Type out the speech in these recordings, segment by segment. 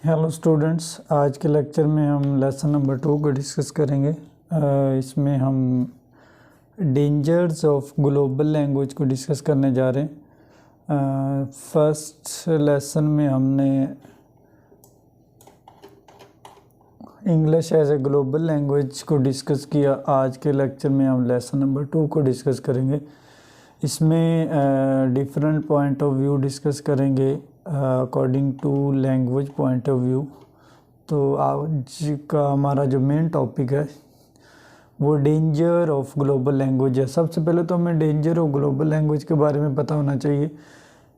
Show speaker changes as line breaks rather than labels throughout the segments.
Hello students, आज के lecture में हम लेसन नंबर 2 को डिस्कस करेंगे। इसमें हम डेंजर्स ऑफ ग्लोबल लैंग्वेज को डिस्कस करने जा रहे हैं। फर्स्ट लेसन में हमने English as a global language को डिस्कस किया। आज के लेक्चर में हम लेसन नंबर 2 को डिस्कस करेंगे। इसमें different point of view discuss करेंगे according to language point of view. तो आज का हमारा जो मेन टॉपिक है वो डेंजर ऑफ ग्लोबल लैंग्वेज है। सबसे पहले तो हमें डेंजर ऑफ ग्लोबल लैंग्वेज के बारे में पता होना चाहिए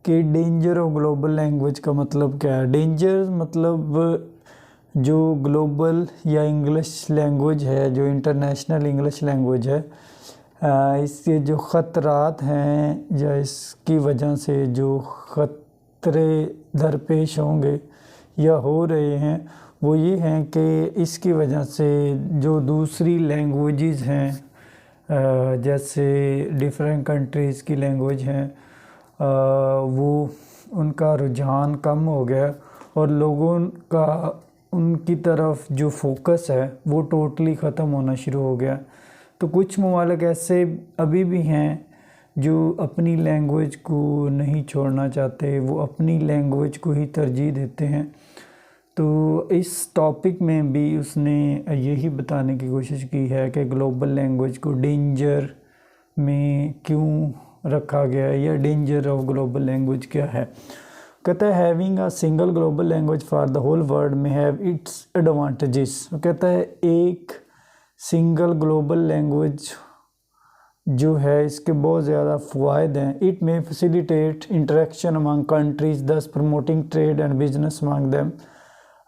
कि डेंजर ऑफ ग्लोबल लैंग्वेज का मतलब क्या है। डेंजर मतलब जो ग्लोबल या इंग्लिश लैंग्वेज है, जो इंटरनेशनल इंग्लिश लैंग्वेज है, इसके जो ख़तरात हैं या इसकी वजह से जो ख़तरे दरपेश होंगे या हो रहे हैं वो ये हैं कि इसकी वजह से जो दूसरी लैंग्वेजेस हैं, जैसे डिफरेंट कंट्रीज़ की लैंग्वेज हैं, वो उनका रुझान कम हो गया और लोगों का उनकी तरफ जो फोकस है वो टोटली ख़त्म होना शुरू हो गया। तो कुछ ममालिक ऐसे अभी भी हैं जो अपनी लैंग्वेज को नहीं छोड़ना चाहते, वो अपनी लैंग्वेज को ही तरजीह देते हैं। तो इस टॉपिक में भी उसने यही बताने की कोशिश की है कि ग्लोबल लैंग्वेज को डेंजर में क्यों रखा गया है या डेंजर ऑफ ग्लोबल लैंग्वेज क्या है। कहता है having a single global language for the whole world may have its advantages. कहता है एक सिंगल ग्लोबल लैंग्वेज जो है इसके बहुत ज़्यादा फ़वाइद हैं। इट में फैसिलिटेट इंटरेक्शन अमंग कंट्रीज़ दस promoting trade and business among them.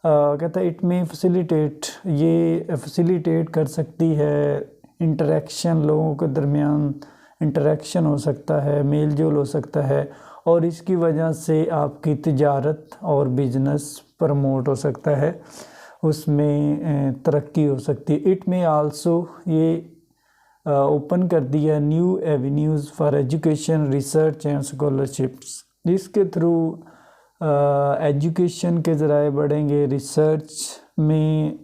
कहता है इट में फैसिलिटेट, ये फैसिलिटेट कर सकती है इंटरेक्शन, लोगों के दरमियान इंटरेक्शन हो सकता है, मेल जोल हो सकता है और इसकी वजह से आपकी तिजारत और बिजनेस प्रमोट हो सकता है, उसमें तरक्की हो सकती है। इट में आल्सो ये ओपन कर दिया new avenues for education, research and scholarships. इसके थ्रू एजुकेशन के ज़राए बढ़ेंगे, रिसर्च में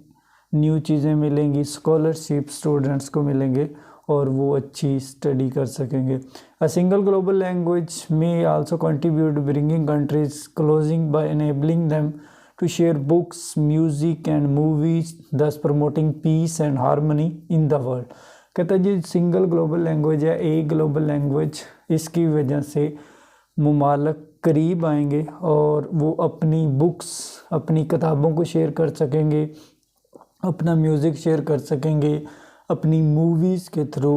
न्यू चीज़ें मिलेंगी, स्कॉलरशिप स्टूडेंट्स को मिलेंगे और वो अच्छी स्टडी कर सकेंगे। A single global language may also contribute bringing countries closing by enabling them to share books, music and movies, thus promoting peace and harmony in the world। कहता है जी सिंगल ग्लोबल लैंग्वेज है, एक global language, इसकी वजह से मुमालिक करीब आएंगे और वो अपनी बुक्स, अपनी किताबों को शेयर कर सकेंगे, अपना म्यूज़िक शेयर कर सकेंगे, अपनी मूवीज़ के थ्रू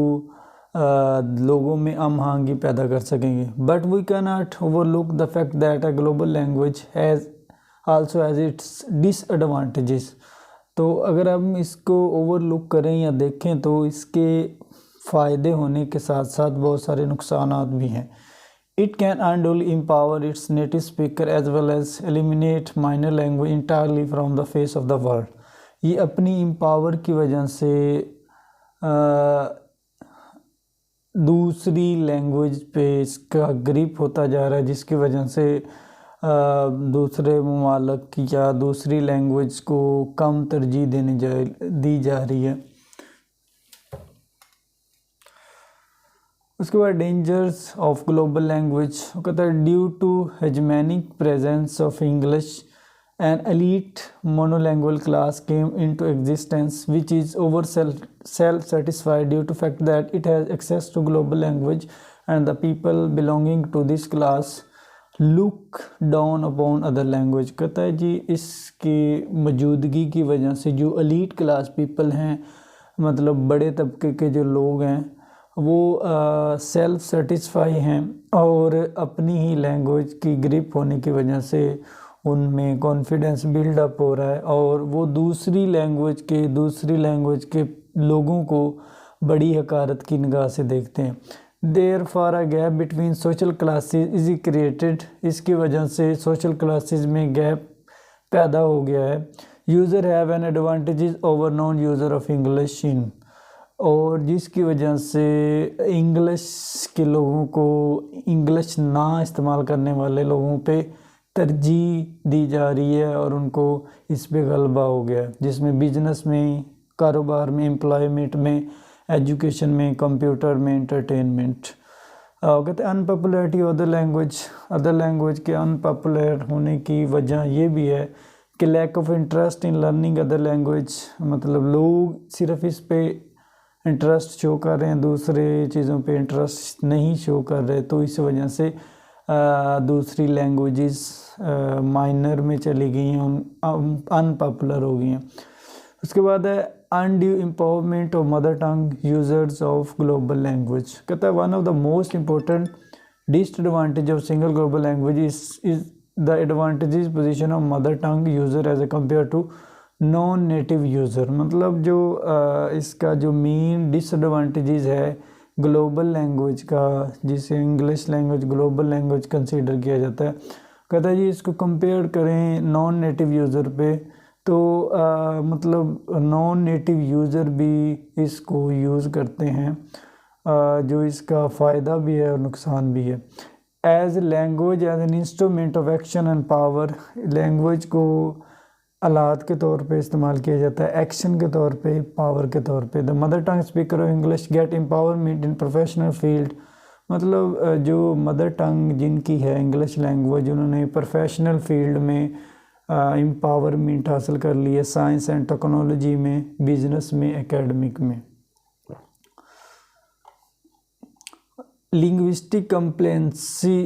लोगों में हम आहंगी पैदा कर सकेंगे। But we can not overlook the fact that a global language has also as its disadvantages. तो अगर हम इसको ओवरलुक करें या देखें तो इसके फ़ायदे होने के साथ साथ बहुत सारे नुकसानात भी हैं। It can unduly empower its native speaker as well as eliminate minor language entirely from the face of the world. ये अपनी एम्पावर की वजह से दूसरी लैंग्वेज पे इसका ग्रिप होता जा रहा है, जिसकी वजह से दूसरे ममालिक या दूसरी लैंग्वेज को कम तरजीह दी जा रही है। उसके बाद डेंजर्स ऑफ ग्लोबल लैंग्वेज कहता है due to hegemonic presence of English an elite monolanguage class came into existence which is over self satisfied due to fact that it has access to global language and the people belonging to this class look down upon other language. कहता है जी इसकी मौजूदगी की वजह से जो elite class people हैं, मतलब बड़े तबके के जो लोग हैं, वो सेल्फ सेटिस्फाई हैं और अपनी ही लैंग्वेज की ग्रिप होने की वजह से उनमें कॉन्फिडेंस बिल्डअप हो रहा है और वो दूसरी लैंग्वेज के लोगों को बड़ी हकारत की निगाह से देखते हैं। Therefore a gap between social classes is created। इसकी वजह से सोशल क्लासेस में गैप पैदा हो गया है। User have an advantages over non user of English in, और जिसकी वजह से इंग्लिश के लोगों को, इंग्लिश ना इस्तेमाल करने वाले लोगों पे तरजीह दी जा रही है और उनको इस पे गलबा हो गया है, जिसमें बिजनेस में, कारोबार में, एम्प्लॉयमेंट में, एजुकेशन में, कंप्यूटर में, एंटरटेनमेंट। कहते हैं अनपॉपुलरिटी ऑफ अदर लैंग्वेज के अनपॉपुलर होने की वजह ये भी है कि lack of interest in learning other language, मतलब लोग सिर्फ इस पे इंटरेस्ट शो कर रहे हैं, दूसरे चीज़ों पे इंटरेस्ट नहीं शो कर रहे, तो इस वजह से दूसरी लैंग्वेजेस माइनर में चली गई हैं, अनपॉपुलर हो गई हैं। उसके बाद है undue empowerment of mother tongue users of global language. कहता है one of the most important disadvantage of single global language is the advantages position of mother tongue user as a compare to non native user. मतलब जो इसका जो main disadvantages है global language का, जिसे English language global language consider किया जाता है, कहता है जी इसको कंपेयर करें नॉन नेटिव यूज़र पे, तो मतलब नॉन नेटिव यूज़र भी इसको यूज़ करते हैं, जो इसका फ़ायदा भी है और नुकसान भी है। As language as an instrument of action and power, language को आलात के तौर पे इस्तेमाल किया जाता है, एक्शन के तौर पे, पावर के तौर पे। The mother tongue speaker of English get empowerment in professional field, मतलब जो मदर टंग जिनकी है इंग्लिश लैंग्वेज, उन्होंने प्रोफेशनल फील्ड में एम्पावरमेंट हासिल कर ली है, साइंस एंड टेक्नोलॉजी में, बिजनेस में, एकेडमिक में। लिंग्विस्टिक कंप्लेसेंसी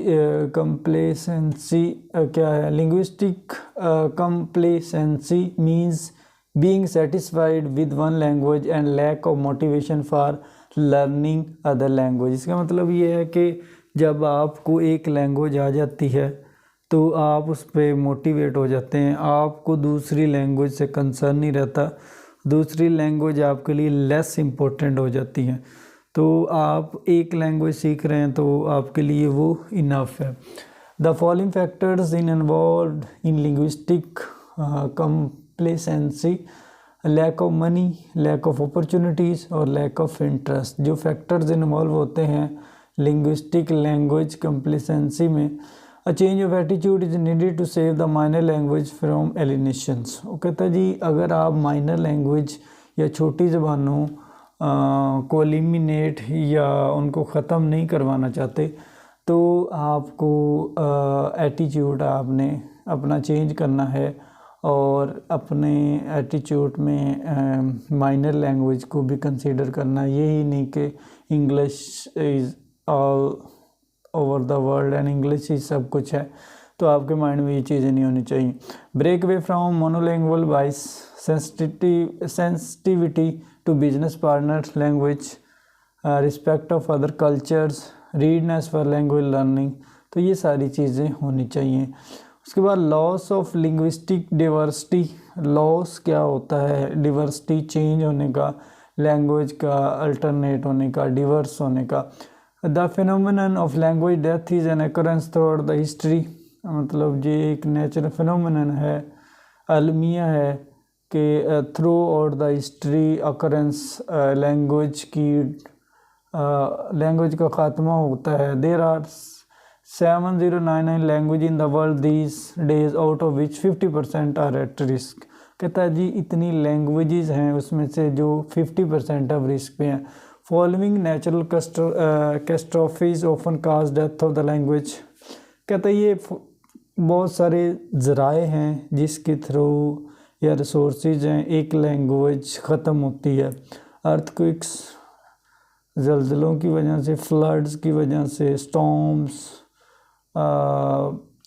क्या है? Linguistic complacency means being satisfied with one language and lack of motivation for learning other language. इसका मतलब ये है कि जब आपको एक लैंग्वेज आ जाती है तो आप उस पर मोटिवेट हो जाते हैं, आपको दूसरी लैंग्वेज से कंसर्न नहीं रहता, दूसरी लैंग्वेज आपके लिए लेस इम्पोर्टेंट हो जाती है। तो आप एक लैंग्वेज सीख रहे हैं तो आपके लिए वो इनफ है। The following factors in involve in linguistic complacency, lack of money, lack of opportunities और लैक ऑफ इंटरेस्ट। जो फैक्टर्स इन्वॉल्व होते हैं लिंग्विस्टिक लैंग्वेज कंप्लेसेंसी में, a change of attitude is needed to save the minor language from alienations. वो कहता है जी अगर आप माइनर लैंग्वेज या छोटी ज़बानों को एलिमिनेट या उनको ख़त्म नहीं करवाना चाहते तो आपको एटीट्यूड आपने अपना चेंज करना है और अपने एटीट्यूड में माइनर लैंग्वेज को भी कंसीडर करना है। यही नहीं कि English is all over the world and English ही सब कुछ है, तो आपके माइंड में ये चीज़ें नहीं होनी चाहिए। Break away from monolanguage bias, sensitivity to business partners language, respect of other cultures, readiness for language learning, तो ये सारी चीज़ें होनी चाहिए। उसके बाद loss of linguistic diversity, loss क्या होता है? डिवर्सिटी चेंज होने का, लैंग्वेज का अल्टरनेट होने का, डिवर्स होने का। The phenomenon of language death is an occurrence throughout the history, मतलब ये एक नेचुरल फिनोमिनन है, अलमिया है कि throughout the history occurrence language का ख़ात्मा होता है। There are 7099 language in the world these days, out of which 50% are at risk. कहता है जी इतनी लैंग्वेजेस हैं उसमें से जो 50% ऑफ रिस्क पे हैं। Following natural catastrophes often cause death of the language, कहता है ये बहुत सारे ज़राए हैं जिसके थ्रू या रिसोर्सेज हैं एक लैंग्वेज ख़त्म होती है। अर्थक्विक्स, ज़लज़लों की वजह से, फ्लड्स की वजह से, स्टॉर्म्स,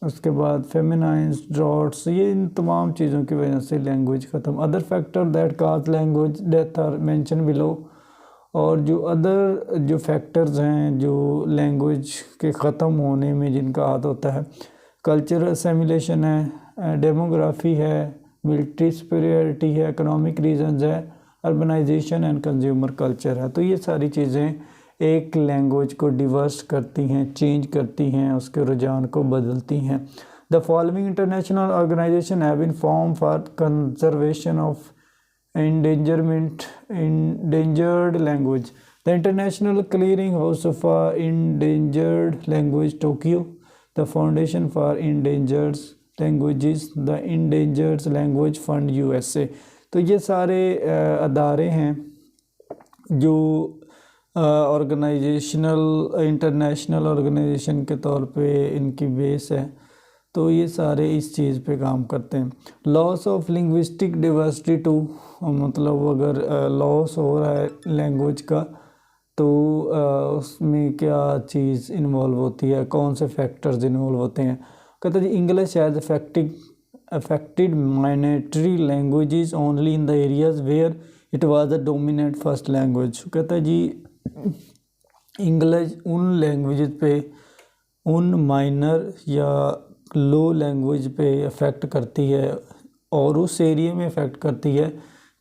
उसके बाद फेमिनाइंस, ड्रॉट्स, ये इन तमाम चीज़ों की वजह से लैंग्वेज ख़त्म। Other factor that cause language death are mention below, और जो अदर जो फैक्टर्स हैं जो लैंग्वेज के ख़त्म होने में जिनका हाथ होता है, कल्चरल असिमिलेशन है, डेमोग्राफी है, मिलिट्री सुपीरियरिटी है, इकोनॉमिक रीजंस है, अर्बनाइजेशन एंड कंज्यूमर कल्चर है। तो ये सारी चीज़ें एक लैंग्वेज को डिवर्स करती हैं, चेंज करती हैं, उसके रुझान को बदलती हैं। The following international organization have been form for conservation of endangered language. The International Clearing House of Endangered Language Tokyo, the foundation for endangered languages, the endangered language fund USA। तो ये सारे अदारे हैं जो ऑर्गेनाइजेशनल इंटरनेशनल ऑर्गेनाइजेशन के तौर पे इनकी base है। तो ये सारे इस चीज़ पे काम करते हैं। Loss of linguistic diversity too, मतलब अगर लॉस हो रहा है लैंग्वेज का तो उसमें क्या चीज़ इन्वॉल्व होती है, कौन से फैक्टर्स इन्वॉल्व होते हैं। कहते हैं जी English has affected minority languages only in the areas where it was the dominant first language। कहता है जी इंग्लिश उन लैंग्वेजेस पे, उन माइनर या लो लैंग्वेज पे अफेक्ट करती है और उस एरिया में अफेक्ट करती है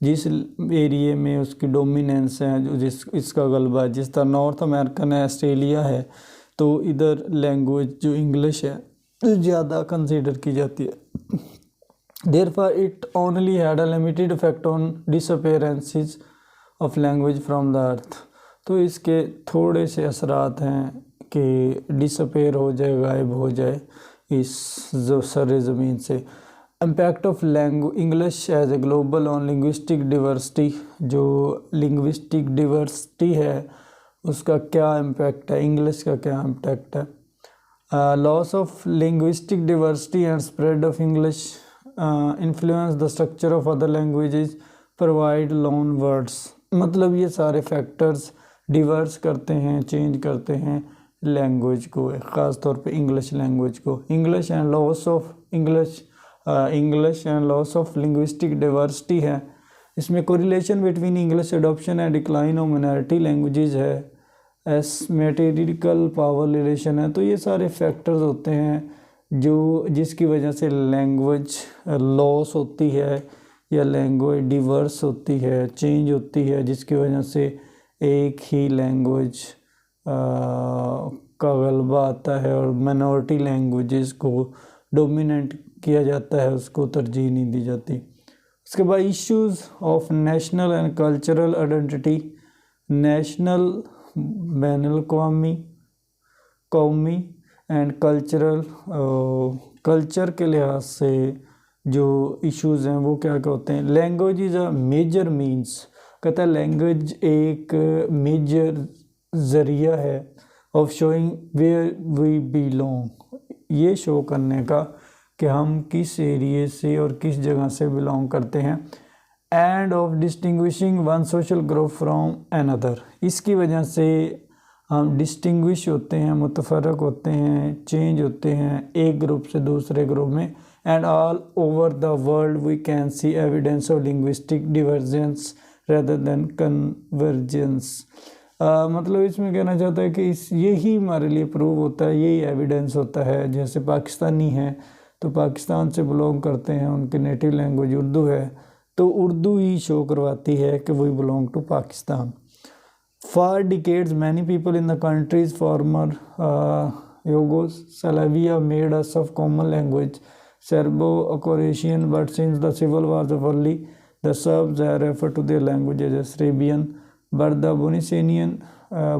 जिस एरिया में उसकी डोमिनेंस है, जो इसका गलबा है। जिस तरह नॉर्थ अमेरिकन है, ऑस्ट्रेलिया है, तो इधर लैंग्वेज जो इंग्लिश है ज़्यादा कंसीडर की जाती है। Therefore, it only had a limited effect on disappearances of language from the earth। तो इसके थोड़े से असरात हैं कि डिसअपेयर हो जाए, गायब हो जाए इस जो सर ज़मीन से। Impact of English as a global on linguistic diversity, जो लिंग्विस्टिक डिवर्सिटी है उसका क्या इम्पैक्ट है, इंग्लिश का क्या इम्पैक्ट है। Loss of linguistic diversity and spread of English influence the structure of other languages provide loan words. मतलब ये सारे फैक्टर्स डिवर्स करते हैं, चेंज करते हैं लैंग्वेज को, ख़ास तौर पे इंग्लिश लैंग्वेज को। English and loss of linguistic diversity है, इसमें correlation between English adoption and decline of minority languages है, एसमेटेरिकल पावर रिलेशन है। तो ये सारे फैक्टर्स होते हैं जो जिसकी वजह से लैंग्वेज लॉस होती है या लैंग्वेज डिवर्स होती है, चेंज होती है, जिसकी वजह से एक ही लैंग्वेज का गलबा आता है और माइनॉरिटी लैंग्वेजेस को डोमिनेट किया जाता है, उसको तरजीह नहीं दी जाती। उसके बाद issues of national and cultural identity, national बैनुल कौमी एंड कल्चर के लिहाज से जो इश्यूज़ हैं वो क्या क्या होते हैं। Language is a major means, कहता है लैंग्वेज एक मेजर ज़रिया है of showing where we belong, ये शो करने का कि हम किस एरिए से और किस जगह से बिलोंग करते हैं। End of distinguishing one social group from another, इसकी वजह से हम डिस्टिंग्विश होते हैं, मुतफरक होते हैं, चेंज होते हैं एक ग्रुप से दूसरे ग्रुप में। And all over the world we can see evidence of linguistic divergence rather than convergence. मतलब इसमें कहना चाहता है कि यही हमारे लिए प्रूव होता है, यही एविडेंस होता है। जैसे पाकिस्तानी हैं तो पाकिस्तान से बिलोंग करते हैं, उनकी नेटिव लैंग्वेज उर्दू है, तो उर्दू ही शो करवाती है कि we belong to Pakistan. For decades many people in the countries former Yugoslavia made us of common language Serbo Croatian, but since the civil war of early the Serbs have referred to their language as Serbian, but the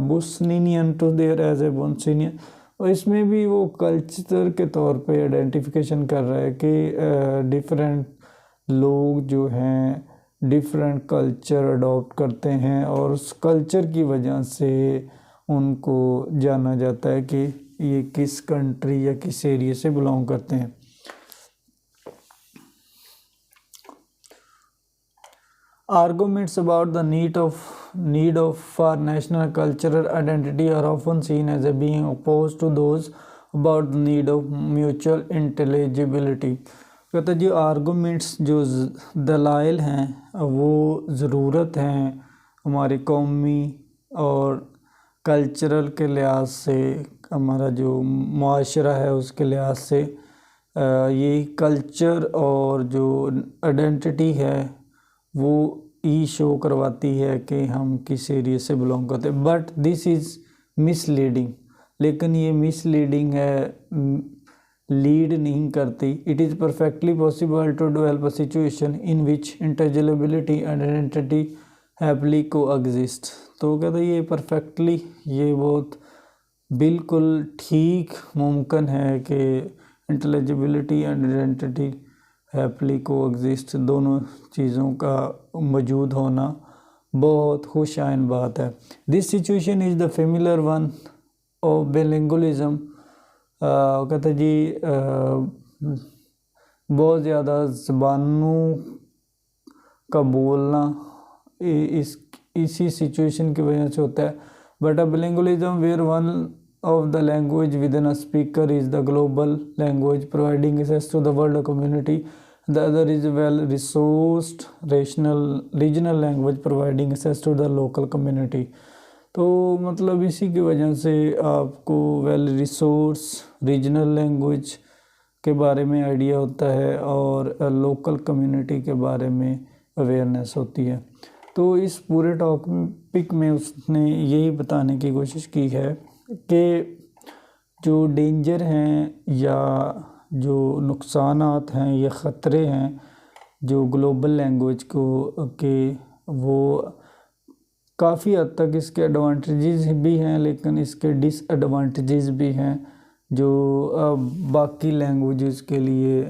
Bosnian to their as a Bosnian. और इसमें भी वो culture के तौर पे identification कर रहा है कि डिफरेंट लोग जो हैं डिफरेंट कल्चर अडॉप्ट करते हैं और उस कल्चर की वजह से उनको जाना जाता है कि ये किस कंट्री या किस एरिया से बिलोंग करते हैं। Arguments about the need of for national cultural identity are often seen as being opposed to those about the need of mutual intelligibility। कहते हैं जो आर्गूमेंट्स, जो दलाइल हैं वो ज़रूरत हैं हमारी कौमी और कल्चरल के लिहाज से, हमारा जो मुआशरा है उसके लिहाज से। ये कल्चर और जो आइडेंटिटी है वो ई शो करवाती है कि हम किस एरिया से बिलोंग करते हैं। बट दिस इज़ मिसलीडिंग, लेकिन ये मिसलीडिंग है, लीड नहीं करती। It is perfectly possible to develop a situation in which intelligibility and identity happily coexist. तो कहते हैं ये परफेक्टली, ये बहुत बिल्कुल ठीक मुमकिन है कि इंटेलिजिबिलिटी एंड आइडेंटिटी हैप्पीली कोएग्जिस्ट, दोनों चीज़ों का मौजूद होना बहुत खुश आइन बात है। This situation is the familiar one of bilingualism. कहते जी बहुत ज़्यादा ज़बानों का बोलना इसी सिचुएशन की वजह से होता है। But a bilingualism where one of the language within a speaker is the global language providing access to the world community. The other is well resourced regional language providing access to the local community. तो मतलब इसी की वजह से आपको well resource regional language के बारे में आइडिया होता है और लोकल कम्युनिटी के बारे में अवेयरनेस होती है। तो इस पूरे टॉपिक में उसने यही बताने की कोशिश की है कि जो डेंजर हैं या जो नुकसानात हैं या ख़तरे हैं जो ग्लोबल लैंग्वेज को के, वो काफ़ी हद तक इसके एडवांटेजेस भी हैं लेकिन इसके डिसएडवांटेजेस भी हैं जो बाकी लैंग्वेजेस के लिए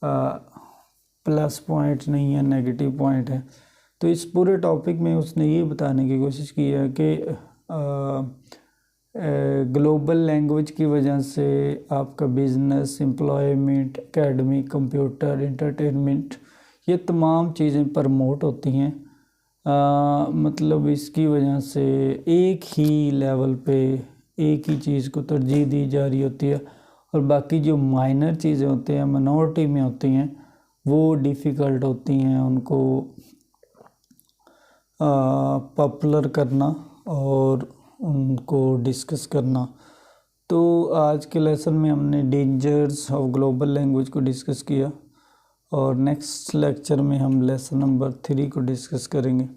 प्लस पॉइंट नहीं है, नेगेटिव पॉइंट है। तो इस पूरे टॉपिक में उसने ये बताने की कोशिश की है कि ग्लोबल लैंग्वेज की वजह से आपका business, employment, academic, computer, entertainment, ये तमाम चीज़ें प्रमोट होती हैं। मतलब इसकी वजह से एक ही लेवल पे एक ही चीज़ को तरजीह दी जा रही होती है और बाकी जो माइनर चीज़ें होती हैं, मिनॉरिटी में होती हैं, वो डिफ़िकल्ट होती हैं उनको पॉपुलर करना और उनको डिस्कस करना। तो आज के लेसन में हमने डेंजर्स ऑफ ग्लोबल लैंग्वेज को डिस्कस किया और नेक्स्ट लेक्चर में हम लेसन नंबर 3 को डिस्कस करेंगे।